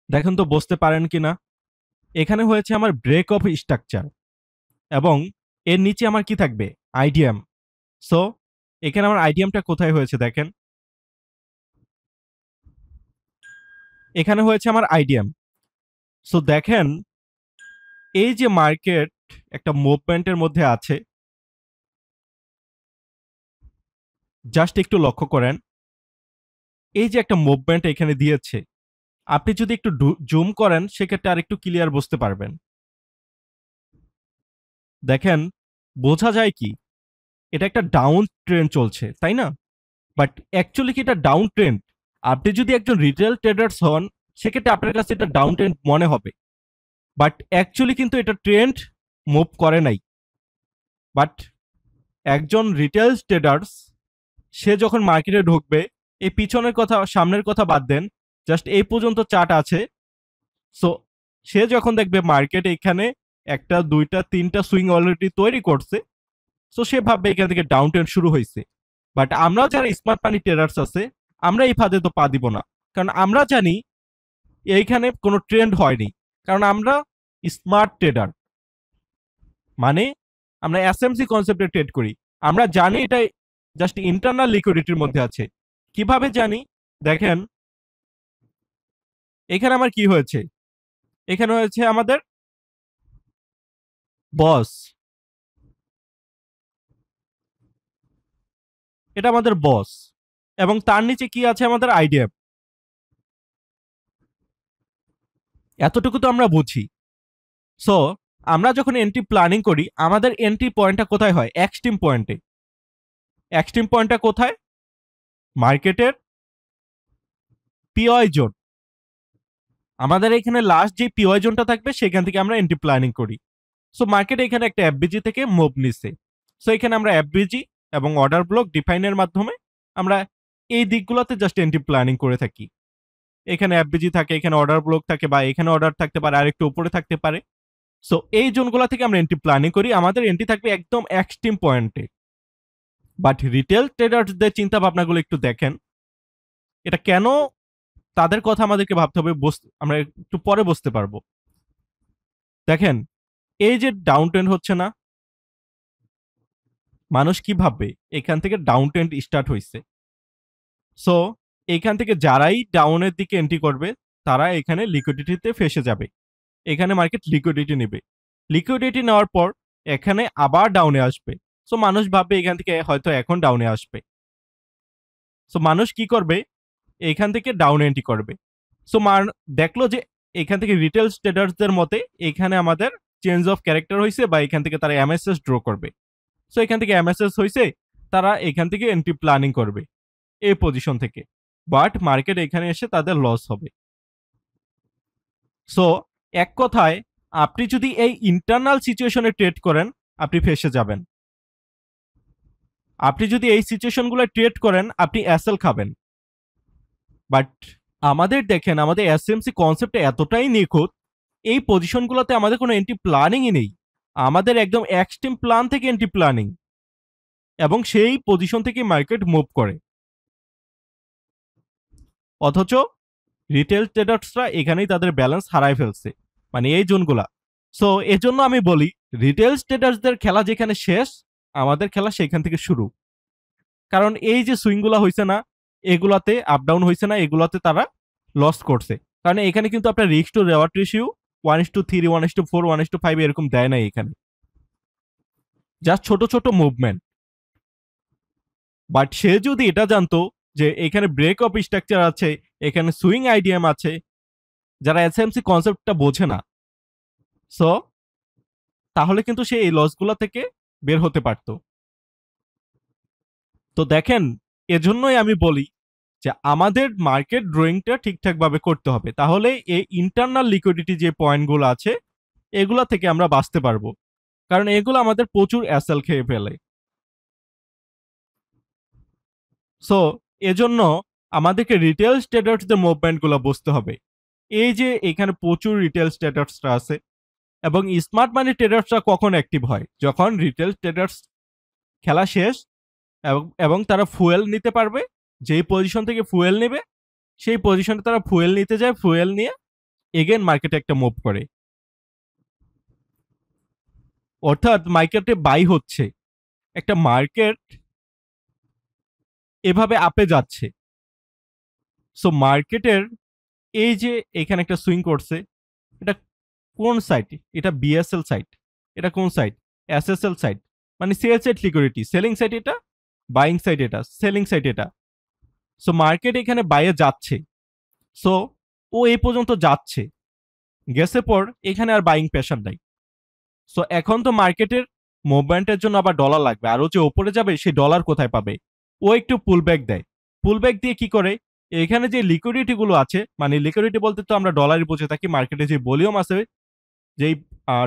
দেখেন তো বুঝতে পারেন কিনা। এখানে হয়েছে আমার ব্রেক অফ স্ট্রাকচার এবং এর নিচে আমার কি থাকবে, আইডিএম। সো এখানে আমার আইডিএমটা কোথায় হয়েছে দেখেন, এখানে হয়েছে আমার আইডিএম। সো দেখেন এই যে মার্কেট একটা মুভমেন্টের মধ্যে আছে, জাস্ট একটু লক্ষ্য করেন, এই যে একটা মুভমেন্ট এখানে দিয়েছে, আপনি যদি একটু জুম করেন সেক্ষেত্রে আর একটু ক্লিয়ার বুঝতে পারবেন। দেখেন বোঝা যায় কি এটা একটা ডাউন ট্রেন্ড চলছে, তাই না? বাট অ্যাকচুয়ালি কি এটা ডাউন ট্রেন্ড? আপনি যদি একজন রিটেল ট্রেডার্স হন সেক্ষেত্রে আপনার কাছে এটা ডাউন ট্রেন্ড মনে হবে, বাট অ্যাকচুয়ালি কিন্তু এটা ট্রেন্ড মুভ করে নাই। বাট একজন রিটেল ট্রেডার্স সে যখন মার্কেটে ঢুকবে, এই পিছনের কথা সামনের কথা বাদ দেন, জাস্ট এই পর্যন্ত চার্ট আছে। সো সে যখন দেখবে মার্কেট এখানে একটা দুইটা তিনটা সুইং অলরেডি তৈরি করছে, সো সে ভাববে এখান থেকে ডাউন ট্রেন্ড শুরু হয়েছে। বাট আমরা যারা স্মার্ট মানি ট্রেডার্স আছে, আমরা এই ফাঁদে তো পা দিব না, কারণ আমরা জানি এইখানে কোনো ট্রেন্ড হয়নি, কারণ আমরা স্মার্ট ট্রেডার। মানে আমরা এসএমসি কনসেপ্টে ট্রেড করি। আমরা জানি এটা জাস্ট ইন্টারনাল লিকুইডিটির মধ্যে আছে। কিভাবে জানি? দেখেন এখানে আমার কি হয়েছে, এখানে হয়েছে আমাদের বস, এটা আমাদের বস, এবং তার নিচে কি আছে, আমাদের আইডিএফ। এতটুকু তো আমরা বুঝি। সো আমরা যখন এন্ট্রি প্ল্যানিং করি, আমাদের এন্ট্রি পয়েন্টটা কোথায় হয়? এক্সট্রিম পয়েন্টে। এক্সট্রিম পয়েন্টটা কোথায়? মার্কেটের পিওয়াই জোন। আমাদের এখানে লাস্ট যে পিওয়াই জোনটা থাকবে সেখান থেকে আমরা এন্ট্রি প্ল্যানিং করি। সো মার্কেট এখানে একটা এফবিজি থেকে মুভ নিচ্ছে। সো এখানে আমরা এফবিজি এবং অর্ডার ব্লক ডিফাইনের মাধ্যমে আমরা এই দিকগুলোতে জাস্ট এন্ট্রি প্ল্যানিং করে থাকি। এখানে এফবিজি থাকে, এখানে অর্ডার ব্লক থাকে, বা এখানে অর্ডার থাকতে পারে, আর একটু উপরে থাকতে পারে। সো এই জোনগুলো থেকে আমরা এন্ট্রি প্ল্যানিং করি, আমাদের এন্ট্রি থাকবে একদম এক্সট্রিম পয়েন্টে। বাট রিটেল ট্রেডারদের চিন্তা ভাবনাগুলো একটু দেখেন, এটা কেন তাদের কথা আমাদেরকে ভাবতে হবে, আমরা একটু পরে বুঝতে পারবো। দেখেন এই যে ডাউন ট্রেন্ড হচ্ছে না, মানুষ কি ভাববে এখান থেকে ডাউন ট্রেন্ড স্টার্ট হয়েছে। সো এখান থেকে যারাই ডাউনের দিকে এন্ট্রি করবে তারা এখানে লিকুইডিটিতে ফেসে যাবে। এখানে মার্কেট লিকুইডিটি নেবে, লিকুইডিটি নেওয়ার পর এখানে আবার ডাউনে আসবে। সো মানুষ ভাববে এখান থেকে হয়তো এখন ডাউনে আসবে। সো মানুষ কি করবে, এখান থেকে ডাউন এন্ট্রি করবে। সো দেখলো যে এখান থেকে রিটেল ট্রেডার্সদের মতে এখানে আমাদের চেঞ্জ অফ ক্যারেক্টার হয়েছে, বা এখান থেকে তারা এমএসএস ড্র করবে। সো এখান থেকে এমএসএস হয়েছে, তারা এখান থেকে এন্ট্রি প্ল্যানিং করবে এই পজিশন থেকে। বাট মার্কেট এখানে এসে তাদের লস হবে। সো এক কথায়, আপনি যদি এই ইন্টারনাল সিচুয়েশনে ট্রেড করেন আপনি ফেসে যাবেন। আপনি যদি এই সিচুয়েশনগুলো ট্রেড করেন আপনি এসএল খাবেন। বাট আমাদের দেখেন, আমাদের এসএমসি কনসেপ্ট এতটাই নিখুঁত, এই পজিশনগুলোতে আমাদের কোনো এন্ট্রি প্ল্যানিংই নেই। আমাদের একদম এক্সট্রিম প্ল্যান থেকে এন্ট্রি প্ল্যানিং, এবং সেই পজিশন থেকে মার্কেট মুভ করে। অথচ রিটেল ট্রেডার্সরা এখানেই তাদের ব্যালেন্স হারায় ফেলছে, মানে এই জোনগুলা। সো এজন্য আমি বলি, রিটেল ট্রেডার্সদের খেলা যেখানে শেষ, আমাদের খেলা সেখান থেকে শুরু। কারণ এই যে সুইংগুলা হয়েছে না, এগুলাতে আপ ডাউন হয়েছে না, এগুলাতে তারা লস করছে। কারণ এখানে কিন্তু আপনার রিস্ক টু রেওয়ার্ড রেশিও 1:3, 1:4, 1:5 এরকম দেয় নাই এখানে, জাস্ট ছোট ছোট মুভমেন্ট। বাট সে যদি এটা জানতো যে এখানে ব্রেক অফ স্ট্রাকচার আছে, এখানে সুইং আইডিএম আছে, যারা এসএমসি কনসেপ্টটা বোঝে না, সো তাহলে কিন্তু সে এই লসগুলা থেকে বের হতে পারতো। তো দেখেন, এজন্যই আমি বলি যে আমাদের মার্কেট ড্রয়িংটা ঠিকঠাকভাবে করতে হবে, তাহলে এই ইন্টারনাল লিকুইডিটি যে পয়েন্টগুলো আছে এগুলা থেকে আমরা বাঁচতে পারবো, কারণ এগুলো আমাদের প্রচুর অ্যাসেল খেয়ে ফেলে। সো এজন্য আমাদেরকে রিটেল ট্রেডার্সদের মুভমেন্টগুলো বুঝতে হবে। এই যে এখানে প্রচুর রিটেল ট্রেডার্সরা আছে, এবং স্মার্ট মানি ট্রেডার্সরা কখন অ্যাক্টিভ হয়? যখন রিটেল ট্রেডার্স খেলা শেষ এবং তারা ফুয়েল নিতে পারবে, যেই পজিশন থেকে ফুয়েল নেবে সেই পজিশনে তারা ফুয়েল নিতে যায়, ফুয়েল নিয়ে এগেন মার্কেটে একটা মুভ করে, অর্থাৎ মার্কেটে বাই হচ্ছে, একটা মার্কেট এভাবে আপে যাচ্ছে। সো মার্কেটের এই যে এখানে একটা সুইং করছে, এটা কোন সাইড? এটা বিএসএল সাইড। এটা কোন সাইড? SSL side. মানে sell side liquidity, selling side এটা, বাইং সাইড এটা, সেলিং সাইড এটা। সো মার্কেট এখানে বাইরে যাচ্ছে, সো ও এই পর্যন্ত যাচ্ছে, গেছে পর এখানে আর বাইং প্রেশার নাই। সো এখন তো মার্কেটের মুভমেন্টের জন্য আবার ডলার লাগবে, আর ও যে ওপরে যাবে সেই ডলার কোথায় পাবে? ও একটু পুলব্যাক দেয়। পুলব্যাক দিয়ে কি করে, এখানে যে লিকুইডিটি গুলো আছে, মানে লিকুইডিটি বলতে তো আমরা ডলারই বুঝে থাকি, মার্কেটে যে ভলিউম আছে, যেই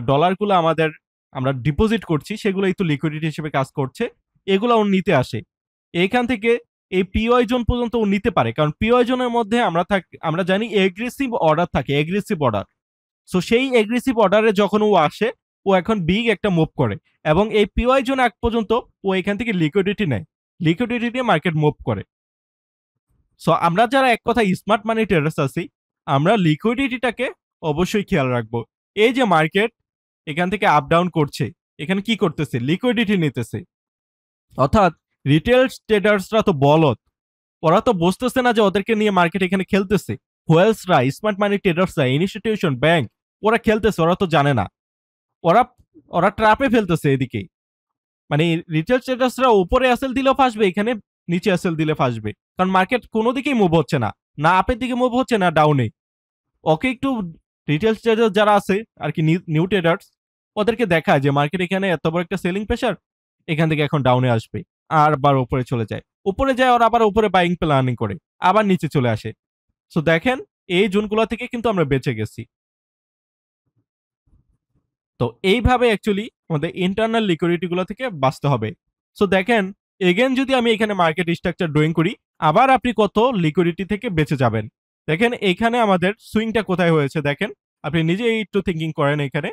ডলারগুলো আমাদের আমরা ডিপোজিট করছি সেগুলোই তো লিকুইডিটি হিসেবে কাজ করছে, এগুলো ও নিতে আসে। এইখান থেকে এই পিওয়াই জোন পর্যন্ত ও নিতে পারে, কারণ পিওয়াই জোনের মধ্যে আমরা জানি এগ্রেসিভ অর্ডার থাকে, এগ্রেসিভ অর্ডার। সো সেই এগ্রেসিভ অর্ডারে যখন ও আসে, ও এখন বিগ একটা মুভ করে, এবং এই পিওয়াই জোন এক পর্যন্ত ও এখান থেকে লিকুইডিটি নেয়, লিকুইডিটি দিয়ে মার্কেট মুভ করে। সো আমরা যারা এক কথা স্মার্ট মানি ট্রেডার্স আছি, আমরা লিকুইডিটিটাকে অবশ্যই খেয়াল রাখবো। এই যে মার্কেট এখান থেকে আপ ডাউন করছে, এখানে কি করতেছে? লিকুইডিটি নিতেছে। অর্থাৎ রিটেল ট্রেডার্সরা তো বলদ, ওরা তো বুঝতেছে না যে ওদেরকে নিয়ে মার্কেট এখানে খেলতেছে। হোয়েলসরা, স্মার্ট মানি ট্রেডার্সরা, ইনস্টিটিউশন, ব্যাংক, ওরা খেলতেছে, ওরা তো জানে না। ওরা ওরা ট্র্যাপে ফেলতেছে এদিকে। মানে রিটেল ট্রেডার্সরা উপরে অ্যাসেল দিলেও ফাঁসবে, এখানে নিচে অ্যাসেল দিলে ফাঁসবে, কারণ মার্কেট কোনো দিকেই মুভ হচ্ছে না, না আপের দিকে মুভ হচ্ছে না ডাউনে। ওকে একটু রিটেল ট্রেডার যারা আছে আর কি, নিউ ট্রেডার্স, ওদেরকে দেখায় যে মার্কেট এখানে এত বড় একটা সেলিং প্রেশার, এখান থেকে এখন ডাউনে আসবে, আর আবার উপরে চলে যায়, উপরে যায় ওরা আবার উপরে বাইং প্ল্যানিং করে, আবার নিচে চলে আসে। সো দেখেন এই জোনগুলো থেকে কিন্তু আমরা বেঁচে গেছি। তো এইভাবে অ্যাকচুয়ালি আমাদের ইন্টারনাল লিকুইডিটি গুলো থেকে বাঁচতে হবে। সো দেখেন, এগেন যদি আমি এখানে মার্কেট স্ট্রাকচার ড্রয়িং করি, আবার আপনি কত লিকুইডিটি থেকে বেঁচে যাবেন। দেখেন এখানে আমাদের সুইংটা কোথায় হয়েছে, দেখেন আপনি নিজে একটু থিঙ্কিং করেন। এখানে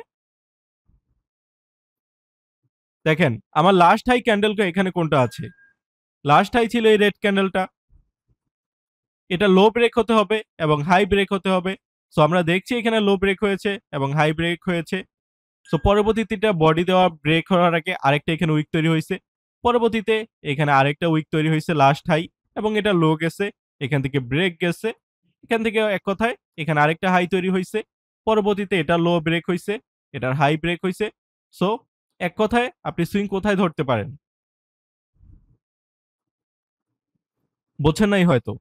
দেখেন আমার লাস্ট হাই ক্যান্ডেল এখানে কোনটা আছে? লাস্ট হাই ছিল এই রেড ক্যান্ডেলটা। এটা লো ব্রেক হতে হবে এবং হাই ব্রেক হতে হবে। সো আমরা দেখছি এখানে লো ব্রেক হয়েছে এবং হাই ব্রেক হয়েছে। সো পরবর্তীতে বডি দেওয়া ব্রেক হওয়ার আগে আরেকটা এখানে উইক তৈরি হয়েছে, পরবর্তীতে এখানে আরেকটা উইক তৈরি হয়েছে লাস্ট হাই, এবং এটা লো গেছে, এখান থেকে ব্রেক গেছে, এখান থেকে এক কথায় এখানে আরেকটা হাই তৈরি হয়েছে, পরবর্তীতে এটা লো ব্রেক হয়েছে, এটার হাই ব্রেক হয়েছে। সো এক কথায় আপনি সুইং কোথায় ধরতে পারেন? বোঝেন নাই হয়তো।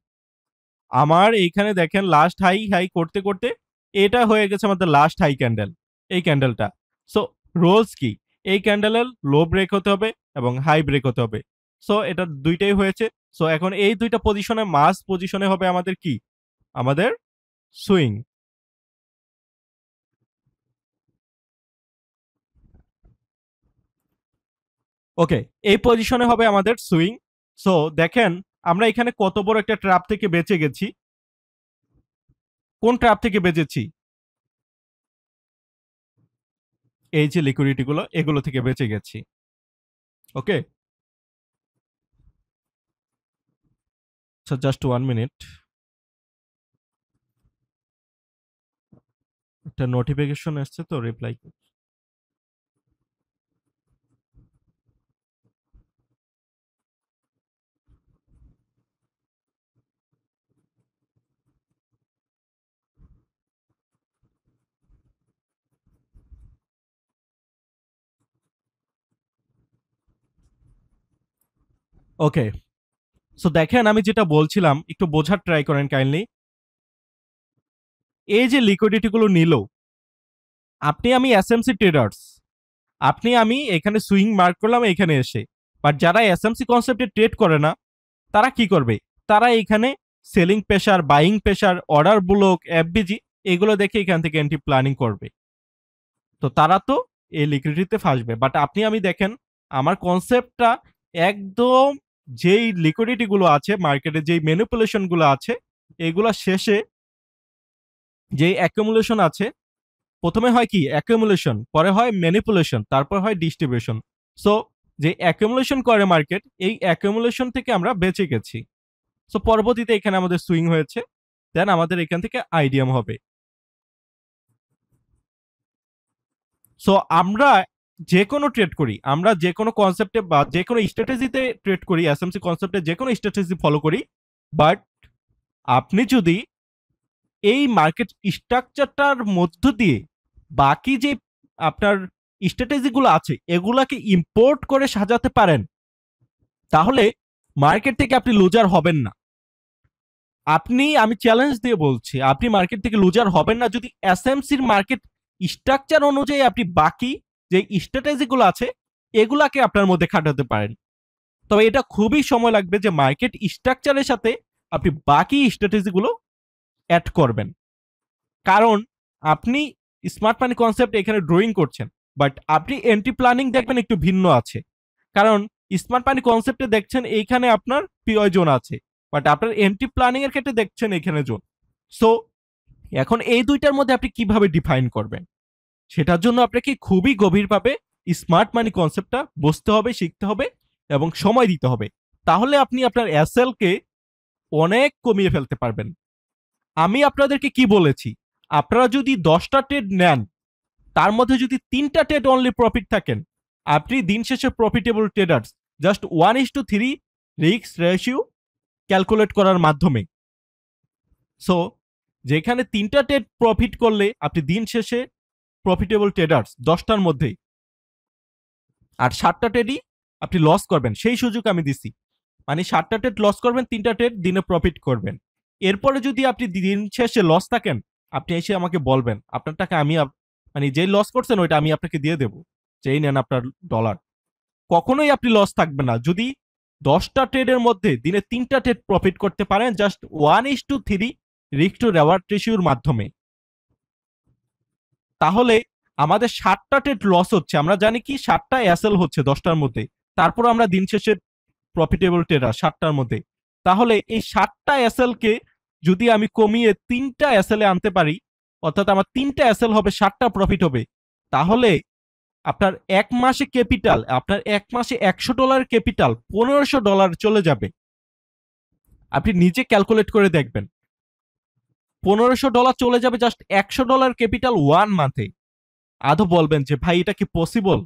আমার এইখানে দেখেন লাস্ট হাই হাই করতে করতে এটা হয়ে গেছে আমাদের লাস্ট হাই ক্যান্ডেল, এই ক্যান্ডেলটা। সো রোলস কি? এই ক্যান্ডেলের লো ব্রেক হতে হবে এবং হাই ব্রেক হতে হবে। সো এটা দুইটাই হয়েছে। সো এখন এই দুইটা পজিশনে, মাস পজিশনে হবে আমাদের কি? আমাদের সুইং। ওকে, এই পজিশনে হবে আমাদের সুইং। সো দেখেন আমরা এখানে কত বড় একটা ট্র্যাপ থেকে বেঁচে গেছি। কোন ট্র্যাপ থেকে বেঁচেছি? এই যে লিকুইডিটি গুলো, এগুলো থেকে বেঁচে গেছি। ওকে, সো জাস্ট 1 মিনিট, একটা নোটিফিকেশন এসছে তো রিপ্লাই। ওকে, সো দেখেন আমি যেটা বলছিলাম একটু বোঝার ট্রাই করেন কাইন্ডলি। এই যে লিকুইডিটি গুলো নিল, আপনি আমি এসএমসি ট্রেডার্স, আপনি আমি এখানে সুইং মার্ক করলাম এখানে এসে, বাট যারা এসএমসি কনসেপ্টে ট্রেড করে না, তারা কি করবে? তারা এখানে selling pressure, buying pressure, order block, FBG, এগুলো দেখে এখান থেকে এন্ট্রি প্ল্যানিং করবে। তো তারা তো এই লিকুইডিটিতে ফাঁসবে। বাট আপনি আমি দেখেন আমার কনসেপ্টটা একদম, যেই লিকুইডিটি গুলো আছে মার্কেটে, যেই ম্যানিপুলেশন গুলো আছে, এগুলা শেষে যেই অ্যাকুমুলেশন আছে, প্রথমে হয় কি অ্যাকুমুলেশন, পরে হয় ম্যানিপুলেশন, তারপর হয় ডিস্ট্রিবিউশন। সো যে অ্যাকুমুলেশন করে মার্কেট, এই অ্যাকুমুলেশন থেকে আমরা বেঁচে গেছি। সো পরবর্তীতে এখানে আমাদের সুইং হয়েছে, দেন আমাদের এখান থেকে আইডিয়াম হবে। সো আমরা যে কোনো ট্রেড করি, আমরা যে কোনো কনসেপ্টে বা যে কোনো স্ট্র্যাটেজিতে ট্রেড করি, এসএমসি কনসেপ্টে যে কোনো স্ট্র্যাটেজি ফলো করি, বাট আপনি যদি এই মার্কেট স্ট্রাকচারটার মধ্য দিয়ে বাকি যে আপনার স্ট্র্যাটেজিগুলো আছে এগুলাকে ইম্পোর্ট করে সাজাতে পারেন, তাহলে মার্কেট থেকে আপনি লুজার হবেন না। আমি চ্যালেঞ্জ দিয়ে বলছি, আপনি মার্কেট থেকে লুজার হবেন না যদি এসএমসির মার্কেট স্ট্রাকচার অনুযায়ী আপনি বাকি যে স্ট্র্যাটেজিগুলো আছে এগুলাকে আপনার মধ্যে খাটাতে পারেন। তবে এটা খুবই সময় লাগবে যে মার্কেট স্ট্রাকচারের সাথে আপনি বাকি স্ট্র্যাটেজিগুলো অ্যাড করবেন। কারণ আপনি স্মার্ট মানি কনসেপ্ট এখানে ড্রয়িং করছেন, বাট আপনি এন্ট্রি প্ল্যানিং দেখবেন একটু ভিন্ন আছে। কারণ স্মার্ট মানি কনসেপ্টে দেখছেন এইখানে আপনার পিওই জোন আছে, বাট আপনার এন্ট্রি প্ল্যানিং এর ক্ষেত্রে দেখছেন এখানে জোন। সো এখন এই দুইটার মধ্যে আপনি কিভাবে ডিফাইন করবেন, সেটার জন্য আপনাকে খুবই গভীরভাবে স্মার্ট মানি কনসেপ্টটা বুঝতে হবে, শিখতে হবে এবং সময় দিতে হবে। তাহলে আপনি আপনার এসএল কে অনেক কমিয়ে ফেলতে পারবেন। আমি আপনাদেরকে কি বলেছি, আপনারা যদি 10টা ট্রেড নেন, তার মধ্যে যদি 3টা ট্রেড অনলি প্রফিট থাকেন, আপনি দিন শেষে profitable traders. Just 1:3 risk ratio calculate করার মাধ্যমে। সো যেখানে 3টা ট্রেড প্রফিট করলে আপনি দিন শেষে প্রফিটেবল ট্রেডার্স 10টার মধ্যেই, আর 7টা ট্রেডই আপনি লস করবেন, সেই সুযোগ আমি দিছি। মানে 7টা ট্রেড লস করবেন, 3টা ট্রেড দিনে প্রফিট করবেন। এরপরে যদি আপনি দিন শেষে লস থাকেন, আপনি এসে আমাকে বলবেন, আপনার টাকা আমি মানে যে লস করছেন ওইটা আমি আপনাকে দিয়ে দেবো, যেই নেন আপনার ডলার। কখনোই আপনি লস থাকবেন না যদি 10টা ট্রেডের মধ্যে দিনে 3টা ট্রেড প্রফিট করতে পারেন, জাস্ট 1:3 রিস্ক টু রেওয়ার্ড রেশিওর মাধ্যমে। তাহলে আমাদের 7টা ট্রেড লস হচ্ছে, আমরা জানি কি 7টা এসএল হচ্ছে 10টার মধ্যে, তারপর আমরা দিন শেষে প্রফিটেবল ট্রেডার 7টার মধ্যে। তাহলে এই 7টা এসএল কে যদি আমি কমিয়ে 3টা এসএল এ আনতে পারি, অর্থাৎ আমার 3টা এসএল হবে, 7টা প্রফিট হবে, তাহলে আপনার এক মাসে ক্যাপিটাল, আপনার এক মাসে $100 ক্যাপিটাল $1500 চলে যাবে। আপনি নিজে ক্যালকুলেট করে দেখবেন, $1500 চলে যাবে জাস্ট $100 ক্যাপিটাল 1 মান্থে। আদৌ বলবেন যে ভাই এটা কি পসিবল?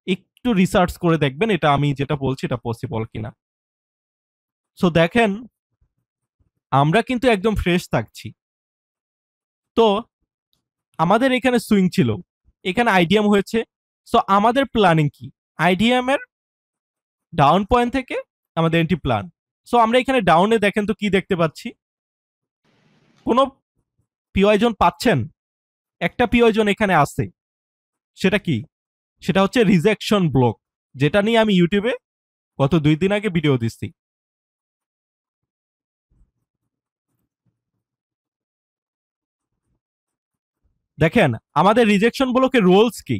একটু রিসার্চ করে দেখবেন এটা আমি যেটা বলছি এটা পসিবল কিনা। সো দেখেন, আমরা কিন্তু একদম ফ্রেশ থাকছি। তো আমাদের এখানে সুইং ছিল, এখানে আইডিএম হয়েছে। সো আমাদের প্ল্যানিং কি, আইডিএম এর ডাউন পয়েন্ট থেকে আমাদের এন্ট্রি প্ল্যান। সো আমরা এখানে ডাউনে দেখেন তো কি দেখতে পাচ্ছি, কোনো পিওয়াই জোন পাচ্ছেন? একটা পিওয়াই জোন এখানে আছে, সেটা কি? সেটা হচ্ছে রিজেকশন ব্লক, যেটা নিয়ে আমি ইউটিউবে গত 2 দিন আগে ভিডিও দিচ্ছি। দেখেন আমাদের রিজেকশন ব্লকের রোলস কি।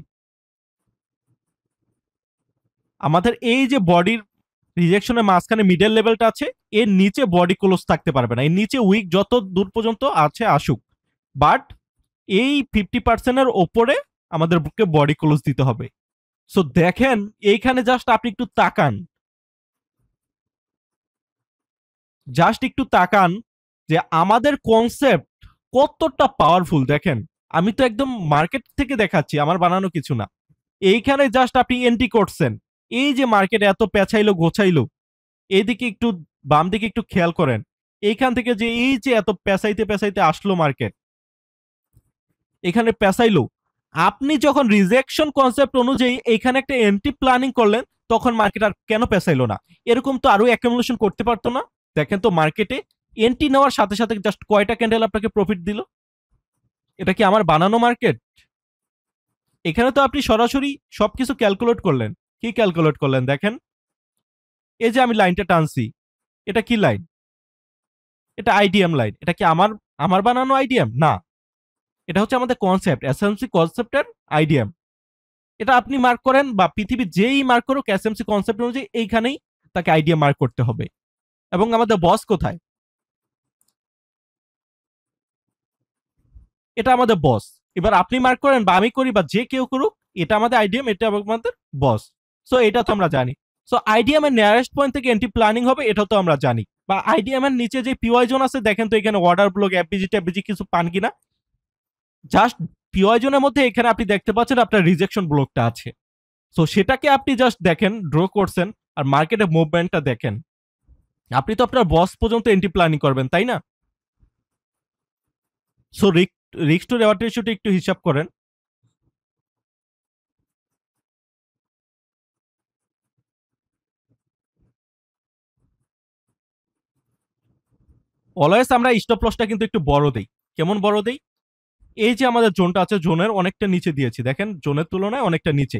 আমাদের এই যে বডির রিজেকশনের মাঝখানে মিডল লেভেলটা আছে, এর নিচে বডি ক্লোজ থাকতে পারবে না, এর নিচে উইক যত দূর পর্যন্ত আছে আসুক, বাট এই 50% ওপরে আমাদের বুকে বডি ক্লোজ দিতে হবে। সো দেখেন এইখানে জাস্ট আপনি একটু তাকান, জাস্ট একটু তাকান যে আমাদের কনসেপ্ট কতটা পাওয়ারফুল। দেখেন আমি তো একদম মার্কেট থেকে দেখাচ্ছি, আমার বানানো কিছু না। এইখানে জাস্ট আপনি এন্ট্রি করছেন, এই যে মার্কেট এত পেছাইলো গোছাইলো, এইদিকে একটু বাম দিকে একটু খেয়াল করেন, এইখান থেকে যে এই যে এত পেছাইতে পেছাইতে আসলো মার্কেট, এখানে পেছাইলো। আপনি যখন রিজেকশন কনসেপ্ট অনুযায়ী এখানে একটা এন্ট্রি প্ল্যানিং করলেন, তখন মার্কেট আর কেন পেছাইলো না? এরকম তো আরো অ্যাকুমুলেশন করতে পারতো না? দেখেন তো মার্কেটে এন্ট্রি নেওয়ার সাথে সাথে জাস্ট কয়টা ক্যান্ডেল আপনাকে প্রফিট দিল? এটা কি আমার বানানো মার্কেট? এখানে তো আপনি সরাসরি সবকিছু ক্যালকুলেট করলেন। কি ক্যালকুলেট করলেন দেখেন, এই যে আমি লাইনটা টানছি, এটা কি লাইন? এটা আইডিএম লাইন। এটা কি আমার আমার বানানো আইডিএম? না, এটা হচ্ছে আমাদের কনসেপ্ট, এসএমসি কনসেপ্টের আইডিএম। এটা আপনি মার্ক করেন বা পৃথিবীর যেই মার্ক করুক, এসএমসি কনসেপ্ট অনুযায়ী এইখানেই তাকে আইডিএম মার্ক করতে হবে। এবং আমাদের বস কোথায়? এটা আমাদের বস। এবার আপনি মার্ক করেন বা আমি করি বা যে কেউ করুক, এটা আমাদের আইডিএম, এটা আমাদের বস। সো এটা তো আমরা জানি। সো আইডিএম এর নিয়ারেস্ট পয়েন্ট থেকে এন্ট্রি প্ল্যানিং হবে, এটা তো আমরা জানি। বা আইডিএম এর নিচে যে পিওয়াই জোন আছে, দেখেন তো এখানে অর্ডার ব্লক এফবিজি টেফবিজি কিছু পান কিনা। জাস্ট পিওয়াই জোনের মধ্যে এখানে আপনি দেখতে পাচ্ছেন আপনার রিজেকশন ব্লকটা আছে। সো সেটাকে আপনি জাস্ট দেখেন, ড্র করছেন, আর মার্কেটের মুভমেন্টটা দেখেন। আপনি তো আপনার বস পর্যন্ত এন্ট্রি প্ল্যানিং করবেন, তাই না? সো রিস্ক টু রেওয়ার্ড রেশিওটা একটু হিসাব করেন। অলওয়েজ আমরা স্টপ লসটা কিন্তু একটু বড় দেই। কেমন বড় দেই? এই যে আমাদের জোনটা আছে, জোনের অনেকটা নিচে দিয়েছি, দেখেন জোনের তুলনায় অনেকটা নিচে,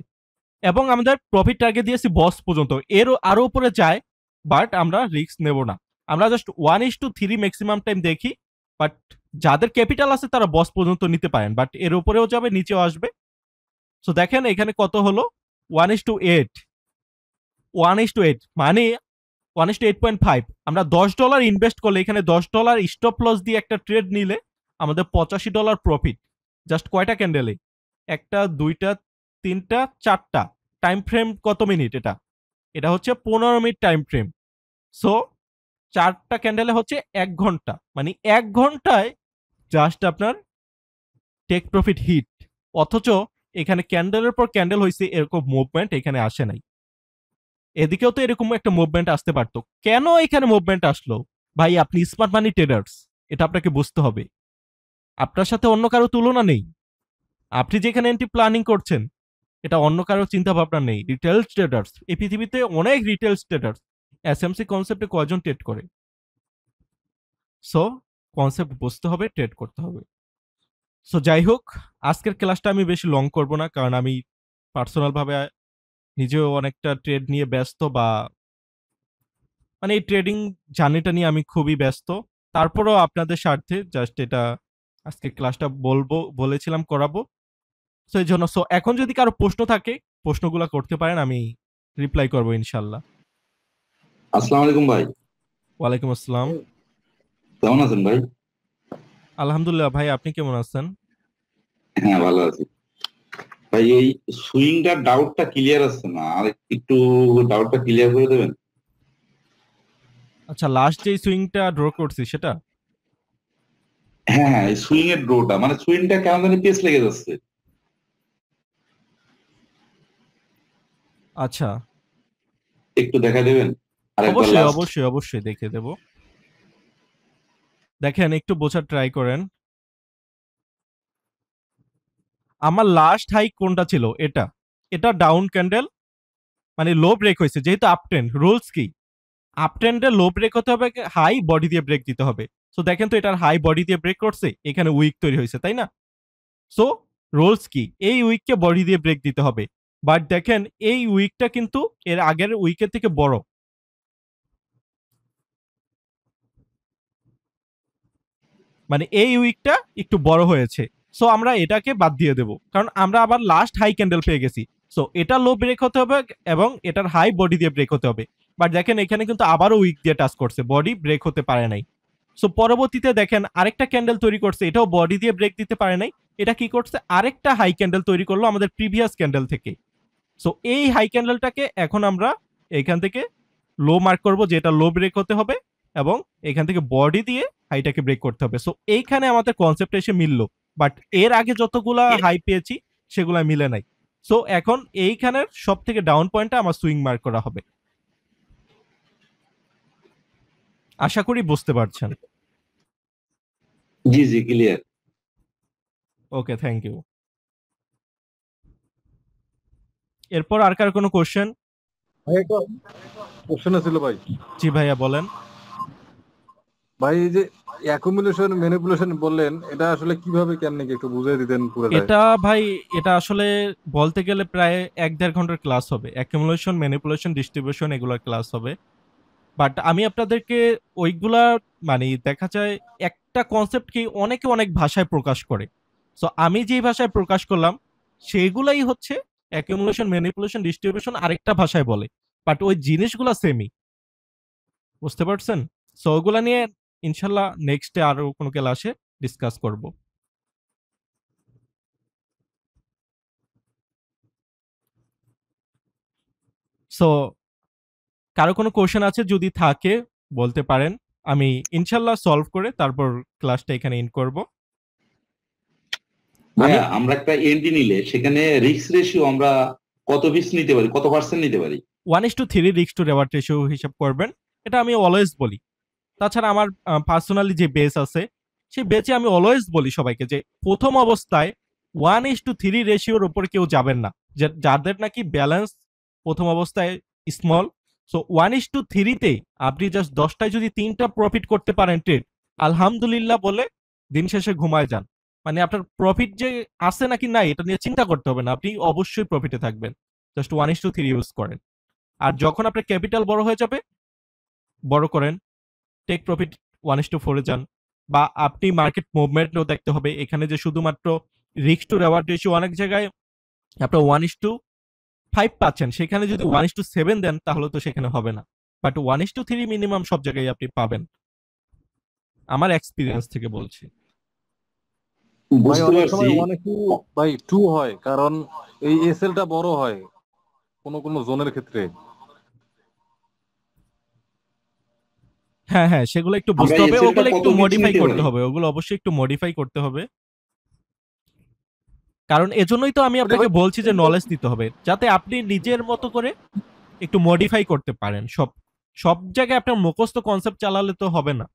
এবং আমাদের প্রফিট টার্গেট দিয়েছি বস পর্যন্ত, এর আরো উপরে যায়, বাট আমরা রিস্ক নেব না। আমরা জাস্ট 1:3 ম্যাক্সিমাম টাইম দেখি, বাট যাদের ক্যাপিটাল আছে তারা বস পর্যন্ত নিতে পারেন, বাট এর উপরেও যাবে, নিচেও আসবে। সো দেখেন এখানে কত হলো, 1:8, 1:8 মানে 1:8.5। আমরা $10 ইনভেস্ট করলে, এখানে $10 স্টপ লস দিয়ে একটা ট্রেড নিলে আমাদের $85 প্রফিট। জাস্ট কয়টা ক্যান্ডেলে? একটা, দুইটা, তিনটা, চারটা। টাইম ফ্রেম কত মিনিট? এটা এটা হচ্ছে 15 মিনিট টাইম ফ্রেম। সো চারটা ক্যান্ডেলে হচ্ছে 1 ঘন্টা, মানে 1 ঘন্টায় জাস্ট আপনার টেক প্রফিট হিট। অথচ এখানে ক্যান্ডেলের পর ক্যান্ডেল হয়েছে, এরকম মুভমেন্ট এখানে আসে নাই। এদিকেও তো এরকম একটা মুভমেন্ট আসতে পারতো, কেন এখানে মুভমেন্ট আসলো? ভাই আপনি স্মার্ট মানি ট্রেডার্স, এটা আপনাকে বুঝতে হবে। আপনার সাথে অন্য কারো তুলনা নেই। আপনি যেখানে এন্ট্রি প্ল্যানিং করছেন, এটা অন্য কারো চিন্তা ভাবনা নেই। রিটেল ট্রেডার্স, এই পৃথিবীতে অনেক রিটেল ট্রেডার্স। এসএমসি কনসেপ্টে কয়জন ট্রেড করে? সো কনসেপ্ট বুঝতে হবে, ট্রেড করতে হবে। সো যাই হোক, আজকের ক্লাসটা আমি বেশি লং করব না, কারণ আমি পার্সোনাল ভাবে নিজেও অনেকটা ট্রেড নিয়ে ব্যস্ত, বা মানে এই ট্রেডিং জার্নিটা নিয়ে আমি খুবই ব্যস্ত। তারপরেও আপনাদের স্বার্থে জাস্ট এটা আজকে ক্লাসটা বলেছিলাম করাবো। সো এই জন্য, সো এখন যদি কারো প্রশ্ন থাকে, প্রশ্নগুলো করতে পারেন, আমি রিপ্লাই করবো ইনশাল্লাহ। আসসালামু আলাইকুম ভাই। ওয়ালাইকুম আসসালাম। কেমন আছেন ভাই? আলহামদুলিল্লাহ ভাই, আপনি কেমন আছেন? হ্যাঁ, ভালো আছি ভাই। এই সুইংটার ডাউটটা ক্লিয়ার আসছে না, আর একটু ডাউটটা ক্লিয়ার করে দেবেন? আচ্ছা, লাস্ট যে সুইংটা ড্র করছি সেটা? হ্যাঁ হ্যাঁ, এই সুইং এর ড্রোটা, মানে সুইংটা কেমন জানি পেস লেগে যাচ্ছে। আচ্ছা, একটু দেখা দেবেন আরেকবার অবশ্যই লাস্ট? অবশ্যই অবশ্যই দেখে দেব। দেখেন, একটু বোঝার ট্রাই করেন। আমার লাস্ট হাই কোনটা ছিল? এটা এটা ডাউন ক্যান্ডেল, মানে লো ব্রেক হয়েছে, যেহেতু আপ ট্রেন্ড। রুলস কি? আপ ট্রেন্ডে লো ব্রেক হতে হবে, হাই বডি দিয়ে ব্রেক দিতে হবে। সো দেখেন তো, এটার হাই বডি দিয়ে ব্রেক করছে, এখানে উইক তৈরি হয়েছে, তাই না? সো রুলস কি? এই উইককে বডি দিয়ে ব্রেক দিতে হবে। বাট দেখেন, এই উইকটা কিন্তু এর আগের উইকের থেকে বড়, মানে এই উইকটা একটু বড় হয়েছে। সো আমরা এটাকে বাদ দিয়ে দেব, কারণ আমরা আবার লাস্ট হাই ক্যান্ডেল পেয়ে গেছি। সো এটা লো ব্রেক হতে হবে, এবং এটার হাই বডি দিয়ে ব্রেক হতে হবে। বাট দেখেন, এখানে কিন্তু আবারও উইক দিয়ে টাচ করছে, বডি ব্রেক হতে পারে নাই। সো পরবর্তীতে দেখেন আরেকটা ক্যান্ডেল তৈরি করছে, এটাও বডি দিয়ে ব্রেক দিতে পারে নাই। এটা কি করছে? আরেকটা হাই ক্যান্ডেল তৈরি করলো আমাদের প্রিভিয়াস ক্যান্ডেল থেকে। সো এই হাই ক্যান্ডেলটাকে এখন আমরা এখান থেকে লো মার্ক করব, যে এটা লো ব্রেক হতে হবে, এবং এখান থেকে বডি দিয়ে হাইটাকে ব্রেক করতে হবে। সো এইখানে আমাদের কনসেপ্ট এসে মিললো। বাট এর আগে যতগুলা হাই পেয়েছি সেগুলা মিলে নাই। সো এখন এইখানের সব থেকে ডাউন পয়েন্টটা আমার সুইং মার্ক করা হবে। আশা করি বুঝতে পারছেন। জি জি, ক্লিয়ার। Okay, thank you. এরপর আর কার কোনো কোশ্চেন? ভাই একটা কোশ্চেন ছিল ভাই। জি ভাইয়া, বলেন। ভাই এই যে অ্যাকুমুলেশন ম্যানিপুলেশন বললেন, এটা আসলে কিভাবে কেমনে কি একটু বুঝিয়ে দিতেন পুরোটা? এটা ভাই, এটা আসলে বলতে গেলে প্রায় 1-1.5 ঘন্টার ক্লাস হবে। অ্যাকুমুলেশন, ম্যানিপুলেশন, ডিস্ট্রিবিউশন, এগুলোর ক্লাস হবে। বাট আমি আপনাদেরকে ওইগুলা, মানে দেখা যায় একটা কনসেপ্টকে অনেকে অনেক ভাষায় প্রকাশ করে। সো আমি যেই ভাষায় প্রকাশ করলাম সেইগুলাই হচ্ছে অ্যাকুমুলেশন, ম্যানিপুলেশন, ডিস্ট্রিবিউশন আরেকটা ভাষায় বলে, বাট ওই জিনিসগুলা সেমই। বুঝতে পারছেন? সো ওগুলা নিয়ে ইনশাল্লাহ নেক্সটে আরো কোনো ক্লাসে ডিসকাস করব। সো কারো কোনো কোশ্চেন আছে যদি থাকে বলতে পারেন, আমি ইনশাল্লাহ সলভ করে তারপর ক্লাসটা এখানে ইন করব। ভাইয়া আমরা একটা এন্ট্রি নিলে সেখানে রিস্ক রেশিও আমরা কত পিস নিতে পারি, কত পার্সেন্ট নিতে পারি? 1:3 রিস্ক টু রেওয়ার্ড রেশিও হিসাব করবেন, এটা আমি অলওয়েজ বলি। তাছাড়া আমার পার্সোনালি যে বেস আছে সেই বেচে আমি অলওয়েজ বলি সবাইকে যে প্রথম অবস্থায় 1:3 রেশিওর উপর কেউ যাবেন না, যাদের নাকি ব্যালেন্স প্রথম অবস্থায় স্মল। সো 1:3 আপনি জাস্ট 10টায় যদি 3টা প্রফিট করতে পারেন ট্রেড, আলহামদুলিল্লাহ বলে দিন শেষে ঘুমায় যান। মানে আপনার প্রফিট যে আছে নাকি নাই এটা নিয়ে চিন্তা করতে হবে না, আপনি অবশ্যই প্রফিটে থাকবেন। জাস্ট 1:3 ইউজ করেন। আর যখন আপনার ক্যাপিটাল বড় হয়ে যাবে, বড় করেন, টেক প্রফিট 1:4 যান। বা আপনি মার্কেট মুভমেন্টও দেখতে হবে। এখানে যে শুধুমাত্র রিস্ক টু রেওয়ার্ড রেশিও অনেক জায়গায় আপনার 1:5 পাচ্ছেন, সেখানে যদি 1:7 দেন তাহলে তো সেখানে হবে না। বাট 1:3 মিনিমাম সব জায়গায় আপনি পাবেন, আমার এক্সপিরিয়েন্স থেকে বলছি। ভাই বুঝতে অনেক পারছি। সময় অনেক ভাই 2 হয়, কারণ এই এসএলটা বড় হয় কোন কোন জোনের ক্ষেত্রে। হ্যাঁ হ্যাঁ, সেগুলো একটু আমরা বুঝতে হবে, এসএলটা ওগুলো কত একটু পিস মডিফাই নিতে করতে পারি? হবে, ওগুলো অবশ্যই একটু মডিফাই করতে হবে। কারণ এজন্যই তো আমি আরে আপনাকে ভাই বলছি যে নলেজ দিতে হবে, যাতে আপনি নিজের মতো করে একটু মডিফাই করতে পারেন। সব সব জায়গায় আপনার মুখস্থ কনসেপ্ট চালালে তো হবে না।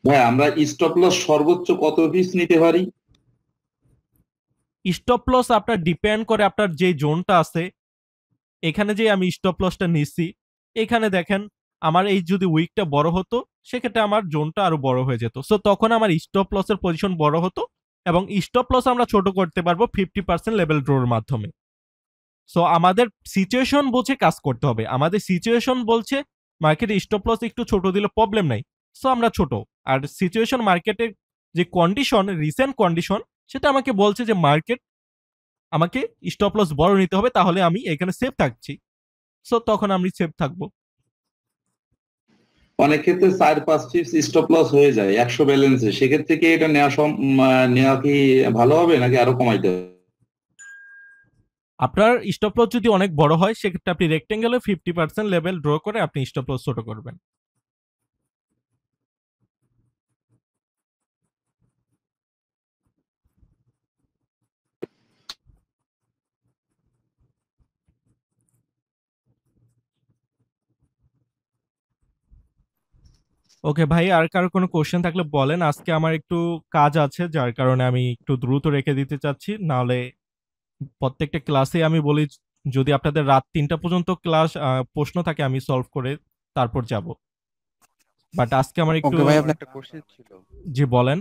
ভাই আমরা স্টপ লস সর্বোচ্চ কত পিস নিতে পারি? স্টপ লস আপনার ডিপেন্ড করে আপনার যে জোনটা আছে। এখানে যে আমি স্টপ লসটা নিচ্ছি, এখানে দেখেন আমার এই যদি উইকটা বড় হতো সেক্ষেত্রে আমার জোনটা আরো বড় হয়ে যেত। সো তখন আমার স্টপ লসের পজিশন বড় হতো এবং স্টপ লস আমরা ছোট করতে পারবো 50% লেভেল ড্রোর মাধ্যমে। সো আমাদের সিচুয়েশন বুঝে কাজ করতে হবে। আমাদের সিচুয়েশন বলছে মার্কেটে স্টপ লস একটু ছোট দিলে প্রবলেম নাই, সো আমরা ছোট। আর সিচুয়েশন মার্কেটের যে কন্ডিশন, রিসেন্ট কন্ডিশন, সেটা আমাকে বলছে যে মার্কেট আমাকে স্টপ লস বড় নিতে হবে, তাহলে আমি এখানে সেফ থাকছি। সো তখন আমি সেফ থাকবো। অনেক ক্ষেত্রে 4-5 পিস স্টপ লস হয়ে যায় 100 ব্যালেন্সে, সেক্ষেত্রে কি এটা নেওয়া কি ভালো হবে নাকি আরো কমাইতে হবে? আপনার স্টপ লস যদি অনেক বড় হয় সেক্ষেত্রে আপনি রেক্টেঙ্গেলে 50% লেভেল ড্র করে আপনি স্টপ লস ছোট করবেন। ওকে ভাই, আর কারো কোনো কোশ্চেন থাকলে বলেন। আজকে আমার একটু কাজ আছে, যার কারণে আমি একটু দ্রুত রেখে দিতে চাচ্ছি, নাহলে প্রত্যেকটা ক্লাসে আমি বলি যদি আপনাদের রাত 3টা পর্যন্ত ক্লাস প্রশ্ন থাকে আমি সলভ করে তারপর যাব। বাট আজকে আমার একটু ওকে ভাই, আপনার একটা কোশ্চেন ছিল। জি বলেন।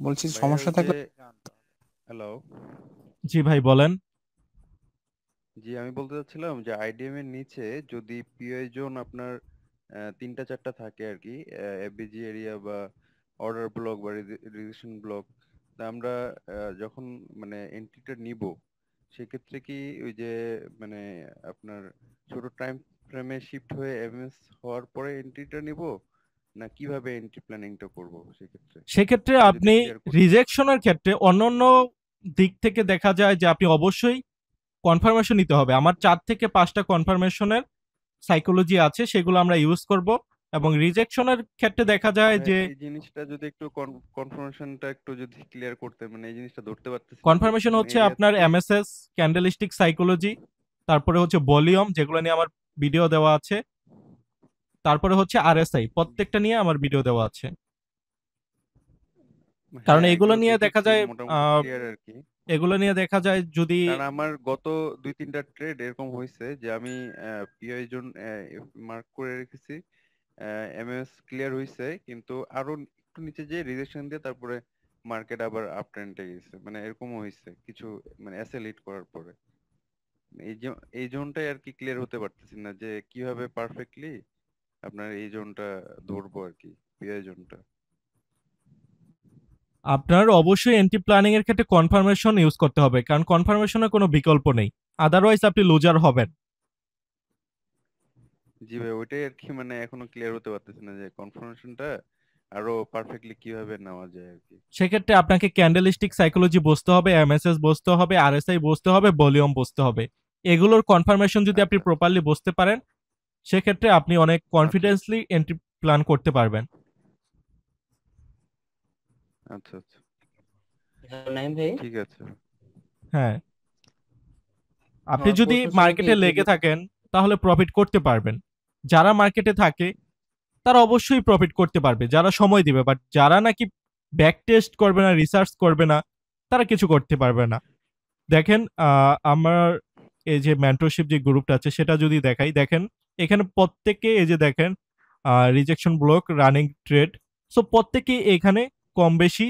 বলছি ভাইয়া সমস্যা ওই থাকলে যে হ্যালো, জি ভাই বলেন। জি আমি বলতে চাচ্ছিলাম যে আইডিএম এর নিচে যদি পিওআই জোন আপনার 3টা 4টা থাকে আর কি, এফবিজি এরিয়া বা অর্ডার ব্লক বা রেজিস্ট্রেশন ব্লক, তা আমরা যখন মানে এন্ট্রিটা নিব সেক্ষেত্রে কি ওই যে মানে আপনার ছোট টাইম ফ্রেমে শিফট হয়ে এমএস হওয়ার পরে এন্ট্রিটা নিব, না কিভাবে এন্ট্রি প্ল্যানিংটা করব সেক্ষেত্রে সেক্ষেত্রে একটু যদি আপনি ক্লিয়ার করতেন। রিজেকশনের ক্ষেত্রে অন্যান্য দিক থেকে দেখা যায় যে আপনি অবশ্যই কনফার্মেশন নিতে হবে। আমার 4 থেকে 5টা কনফার্মেশনের সাইকোলজি আছে, সেগুলো আমরা ইউজ করব। এবং রিজেকশনের ক্ষেত্রে দেখা যায় যে এই জিনিসটা যদি একটু কনফার্মেশনটা একটু যদি ক্লিয়ার করতে, মানে এই জিনিসটা ধরতে পারতেছি না যে কনফার্মেশন কোন হচ্ছে এরিয়া আপনার থেকে। এমএসএস, ক্যান্ডেলস্টিক সাইকোলজি, তারপরে হচ্ছে ভলিউম, যেগুলো নিয়ে আমার ভিডিও দেওয়া আছে, তারপরে হচ্ছে আরএসআই, প্রত্যেকটা নিয়ে আমার ভিডিও দেওয়া আছে। কারণ হ্যাঁ এগুলো এগুলো নিয়ে দেখা দেখেছি যায় মোটামুটি ক্লিয়ার আর কি। এগুলো নিয়ে দেখা যায় যদি কারণ আমার গত 2-3টা ট্রেড এরকম হয়েছে যে আমি পিআই জোন মার্ক করে রেখেছি, এমএস ক্লিয়ার হয়েছে, কিন্তু আরো একটু নিচে যে রিজেকশন দিয়ে তারপরে মার্কেট আবার আপ ট্রেন্ডে গেছে, মানে এরকমও হয়েছে কিছু, মানে এসএল হিট করার পরে। এই যে এই জোনটাই আর কি ক্লিয়ার হতে পারতেছি না যে কিভাবে পারফেক্টলি আপনার এই জোনটা ধরবো আর কি, পিআই জোনটা। আপনার অবশ্যই এন্ট্রি প্ল্যানিং এর ক্ষেত্রে কনফার্মেশন ইউজ করতে হবে, কারণ কনফার্মেশনের কোনো বিকল্প নেই, আদারওয়াইজ আপনি লুজার হবেন। জি ভাই, ওইটাই আর কি, মানে এখনো ক্লিয়ার হতে পারতেছি না যে কনফার্মেশনটা আরো পারফেক্টলি কিভাবে নেওয়া যায় আর কি। সেক্ষেত্রে আপনাকে ক্যান্ডেলস্টিক সাইকোলজি বুঝতে হবে, এমএসএস বুঝতে হবে, আরএসআই বুঝতে হবে, ভলিউম বুঝতে হবে। এগুলোর কনফার্মেশন যদি আপনি আচ্ছা প্রপারলি বুঝতে পারেন সেক্ষেত্রে আপনি অনেক আচ্ছা কনফিডেন্সলি এন্ট্রি প্ল্যান করতে পারবেন। আচ্ছা আচ্ছা, হ্যাঁ নাইম ভাই। ঠিক আছে। হ্যাঁ, আপনি আমার যদি প্রশ্ন ছিল কি মার্কেটে লেগে থাকেন তাহলে প্রফিট করতে পারবেন। যারা মার্কেটে থাকে তারা অবশ্যই প্রফিট করতে পারবে, যারা সময় দিবে। বাট যারা নাকি ব্যাক টেস্ট করবে না, রিসার্চ করবে না, তারা কিছু করতে পারবে না। দেখেন, আমার এই যে মেন্টরশিপ যে গ্রুপটা আছে সেটা যদি দেখাই, দেখেন এখানে প্রত্যেকে এই যে দেখেন rejection block, running trade, so প্রত্যেকে এখানে কম বেশি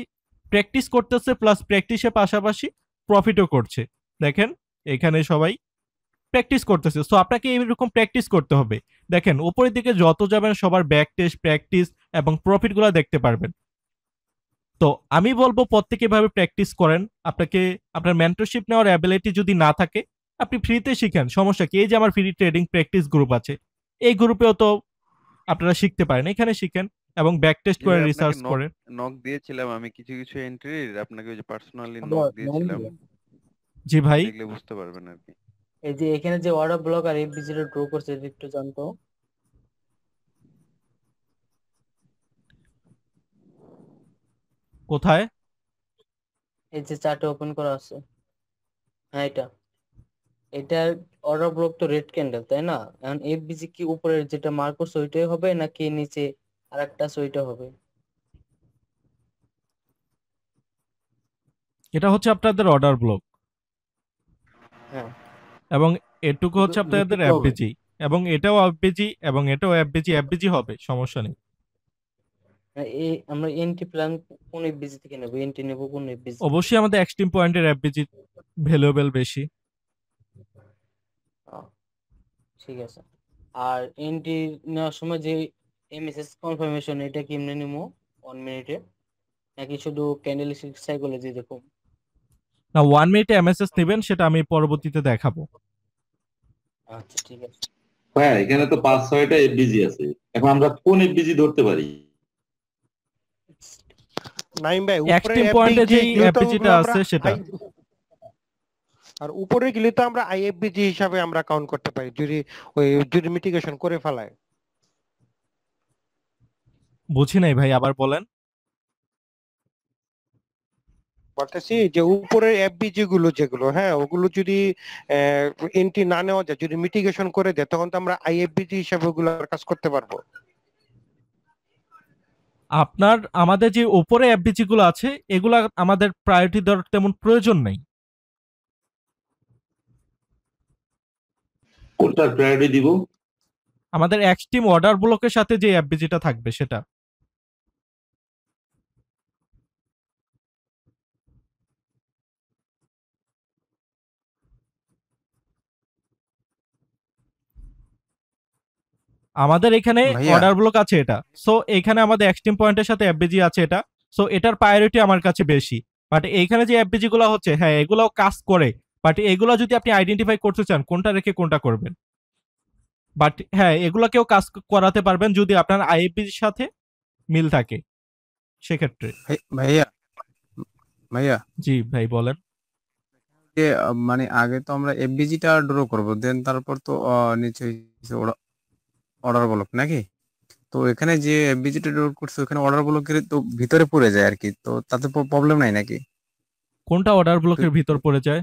প্র্যাকটিস করতেছে, প্লাস প্র্যাকটিসের পাশাপাশি প্রফিটও করছে। দেখেন এখানে সবাই প্র্যাকটিস করতেছে, সো আপনাকে এইরকম প্র্যাকটিস করতে হবে। দেখেন উপরের দিকে যত যাবেন সবার ব্যাক টেস্ট, প্র্যাকটিস এবং প্রফিটগুলো দেখতে পারবেন। তো আমি বলবো প্রত্যেকে এভাবে প্র্যাকটিস করেন। আপনাকে আপনার মেন্টরশিপ নেওয়ার অ্যাবিলিটি যদি না থাকে, আপনি ফ্রিতে শিখেন, সমস্যা কি? এই যে আমার ফ্রি ট্রেডিং প্র্যাকটিস গ্রুপ আছে, এই গ্রুপেও তো আপনারা শিখতে পারেন, এখানে শিখেন এবং ব্যাক টেস্ট জি ভাই, করেন, আপনাকে রিসার্চ নক করেন। নক দিয়েছিলাম আমি কিছু কিছু এন্ট্রির, আপনাকে ওই যে পার্সোনালি আবার নক নাইম দিয়েছিলাম, ভাই, জি ভাই। দেখলে বুঝতে পারবেন আর কি। এই যে এখানে যে অর্ডার ব্লক আর এফবিজি ড্র করছে এটা একটু জানতো। কোথায়? এই যে চার্টে ওপেন করা আছে, হ্যাঁ এটা, এটার অর্ডার ব্লক তো রেড ক্যান্ডেল তাই না? এখন এফবিজি কি উপরের যেটা মার্ক করছে ওইটাই হবে নাকি নিচে আরেকটা আছে ওইটা হবে? এটা হচ্ছে আপনাদের অর্ডার ব্লক, হ্যাঁ, এবং এটুকু কিন্তু হচ্ছে নিচে আপনাদের কি হবে? এফবিজি, এবং এটাও এফবিজি, এবং এটাও এফবিজি, এফবিজি হবে, সমস্যা নেই। হ্যাঁ, এই আমরা এন্ট্রি প্ল্যান কোন এফবিজি থেকে নেব, এন্ট্রি নেব কোন এফবিজি থেকে? অবশ্যই আমাদের এক্সট্রিম পয়েন্টের এফবিজি ভ্যালুয়েবল বেশি। ঠিক আছে। আর এন্ট্রি নেওয়ার সময় যে এমএসএস কনফার্মেশন এটা কি এমনি নিবো 1 মিনিটে, নাকি শুধু ক্যান্ডেল সাইকোলজি দেখো? না, 1 মিনিটে এমএসএস নেবেন, সেটা আমি পরবর্তীতে দেখাবো। আচ্ছা ঠিক আছে। হ্যাঁ, এখানে তো 5-6টা এফবিজি আছে। এখন আমরা কোন এফবিজি ধরতে পারি? নাইম ভাই, উপরের এক্সট্রিম পয়েন্টে এফবিজি যেই গুলো তো এফবিজিটা আমরা আছে সেটা। আর উপরে গেলে তো আমরা আইএফবিজি হিসাবে আমরা কাউন্ট করতে পারি, যদি মিটিগেশন করে ফেলায়। বুঝি নাই ভাই, আবার বলেন। বলতেছি যে উপরের এফবিজি গুলো যেগুলো, হ্যাঁ ওগুলো যদি এন্ট্রি না নেওয়া যায়, যদি মিটিগেশন করে দেয়, তখন তো আমরা আইএফবিজি হিসাবে ওগুলো কাজ করতে পারবো। আপনার আমাদের যে উপরে এফবিজি গুলো আছে এগুলা আমাদের প্রায়োরিটি দেওয়ার তেমন প্রয়োজন নেই। কোনটার প্রায়োরিটি দিব? আমাদের এক্সট্রিম অর্ডার ব্লকের সাথে যে এফবিজিটা থাকবে সেটা। আমাদের এখানে ভাইয়া অর্ডার ব্লক আছে এটা, সো এখানে আমাদের এক্সট্রিম পয়েন্টের সাথে এফবিজি আছে এটা, সো এটার প্রায়োরিটি আমার কাছে বেশি। বাট এইখানে যে এফবিজি গুলো হচ্ছে, হ্যাঁ এগুলাও কাজ করে, বাট এগুলা যদি আপনি আইডেন্টিফাই করতে চান কোনটা রেখে কোনটা করবেন, বাট হ্যাঁ এগুলাকেও কাজ করাতে পারবেন যদি আপনার আইএফবিজির সাথে মিল থাকে সেক্ষেত্রে। ভাইয়া ভাইয়া জি ভাই বলেন। যে মানে আগে তো আমরা এফবিজিটা ড্র করব, দেন তারপর তো নিচে অর্ডার ব্লক নাকি? তো এখানে যে এফবিজিটা ড্র করছে ওখানে অর্ডার ব্লকের তো ভিতরে পড়ে যায় আর কি, তো তাতে প্রবলেম নাই নাকি? কোনটা অর্ডার তো ব্লকের ভিতর পড়ে যায়?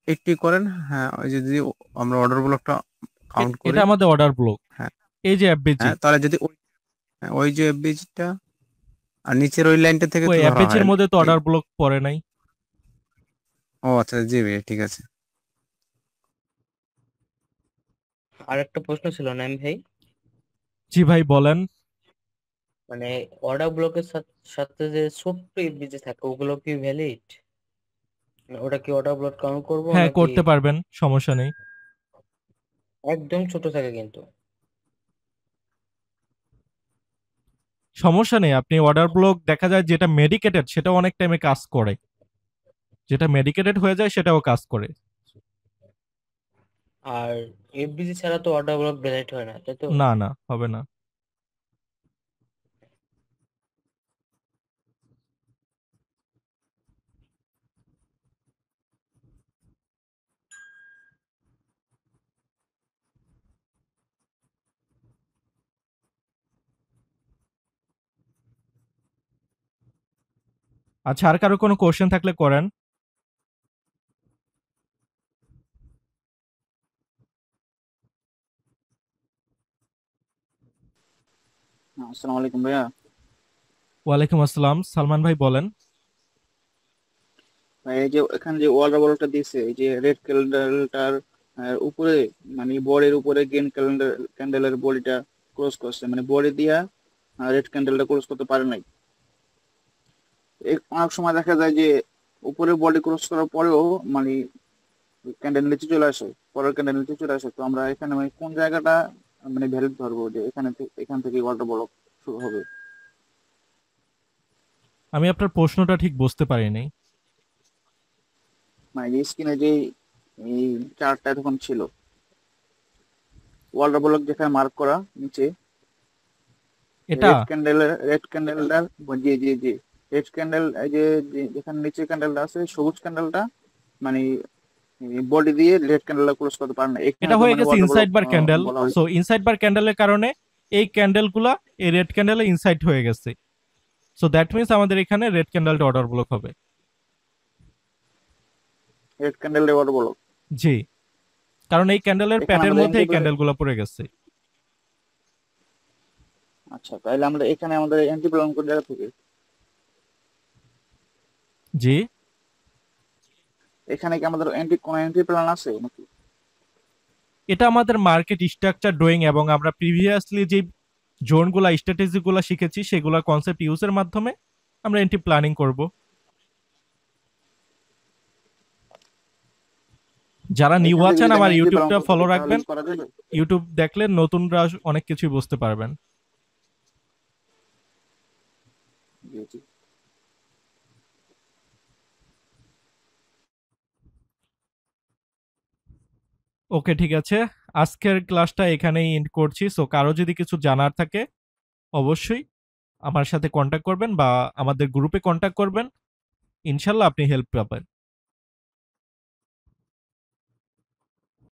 একটি করেন, হ্যাঁ ওই যে যদি আমরা অর্ডার ব্লকটা কাউন্ট এটা করি। আমাদের অর্ডার ব্লক, হ্যাঁ এই যে এফবিজি। হ্যাঁ, তাহলে যদি ওই যে এফবিজিটা আর নিচের ওই লাইনটা থেকে ওই তো ধরা হয় এফবিজির মধ্যে তো নাকি? অর্ডার ব্লক পড়ে নাই। ও আচ্ছা, জি ভাইয়া ঠিক আছে। আর একটা প্রশ্ন ছিল নাইম ভাই, জি ভাই বলেন। মানে অর্ডার ব্লকের সাথে যে ছোট্ট এফবিজি থাকে ওগুলো কি ভ্যালিড? ওটা কি অর্ডার ব্লক কাউন্ট করবো হ্যাঁ নাকি? করতে পারবেন, সমস্যা নেই। একদম ছোট থাকে কিন্তু। সমস্যা নেই, আপনি অর্ডার ব্লক দেখা যায় যেটা মেডিকেটেড সেটাও অনেক টাইমে কাজ করে, যেটা মেডিকেটেড হয়ে যায় সেটাও কাজ করে। আর এফবিজি ছাড়া তো অর্ডার ব্লক ভ্যালিড হয় না তাই তো? না না, হবে না। আচ্ছা, আর কারো কোনো কোশ্চেন থাকলে করেন। আসসালামু আলাইকুম ভাইয়া। ওয়ালাইকুম আসসালাম, সালমান ভাই বলেন। ভাই এই যে এখানে যে ওয়াটার বলটা দিছে, এই যে রেড ক্যান্ডেলটার উপরে, মানে বডির উপরে গ্রিন ক্যান্ডেলের বডিটা ক্লোজ করছে, মানে বডি দিয়া রেড ক্যান্ডেলটা ক্লোজ করতে পারে নাই। অনেক সময় দেখা যায় যে উপরে বডি ক্লোজ করার পরেও মানে ক্যান্ডেল নিচে চলে আসে, পরের ক্যান্ডেল নিচে চলে আসে। তো আমরা এখানে মানে কোন জায়গাটা মানে ভ্যালু ধরবো যে এখান থেকে ওয়াটার বল শুরু হবে? আমি আপনার প্রশ্নটা ঠিক বুঝতে পারিনি। মানে যে স্ক্রিনে যে এই চার্টটা তখন ছিল, ওয়াটার ব্লক যেখানে মার্ক করা নিচে, এটা রেড ক্যান্ডেলটার, জি জি জি, রেড ক্যান্ডেল, এই যে যেখানে নিচে ক্যান্ডেলটা আছে সবুজ ক্যান্ডেলটা মানে বডি দিয়ে রেড ক্যান্ডেলটা ক্লোজ করতে পারে না। এখানে এটা তো হয়ে মানে গেছে ওয়াটার ইনসাইড বার ক্যান্ডেল। বলা হয়। সো ইনসাইড বার ক্যান্ডেলের কারণে এই ক্যান্ডেলগুলা এই রেড ক্যান্ডেলে ইনসাইড হয়ে গেছে। সো দ্যাট মিন্স আমাদের এখানে রেড ক্যান্ডেলটা অর্ডার ব্লক হবে। রেড ক্যান্ডেল ওয়াটার ব্লক, জি, কারণ এই ক্যান্ডেলের এখানে প্যাটের আমাদের মধ্যে এই entry ক্যান্ডেলগুলো পড়ে গেছে। আচ্ছা, তাহলে আমরা এখানে আমাদের এন্ট্রি প্ল্যান কোন জায়গা থেকে? জি, এখানে কি আমাদের কোন এন্ট্রি প্ল্যান আছে নাকি? এটা আমাদের মার্কেট স্ট্রাকচার ড্রয়িং এবং আমরা প্রিভিয়াসলি যে জোনগুলা স্ট্র্যাটেজিগুলো শিখেছি সেগুলা কনসেপ্ট ইউজের মাধ্যমে আমরা এন্ট্রি প্ল্যানিং করব। যারা নিউ এখান থেকে আছেন যদি আমার আমি এন্ট্রি প্ল্যান ইউটিউবটা করতে ফলো চাই তাহলে রাখবেন। কি করা যাবে? ইউটিউব দেখলে নতুনরা অনেক কিছুই বুঝতে পারবেন। জি জি। ওকে, ঠিক আছে, আজকের ক্লাসটা এখানেই এন্ড করছি। সো কারো যদি কিছু জানার থাকে অবশ্যই আমার সাথে কন্ট্যাক্ট করবেন বা আমাদের গ্রুপে কন্ট্যাক্ট করবেন, ইনশাল্লাহ আপনি হেল্প পাবেন।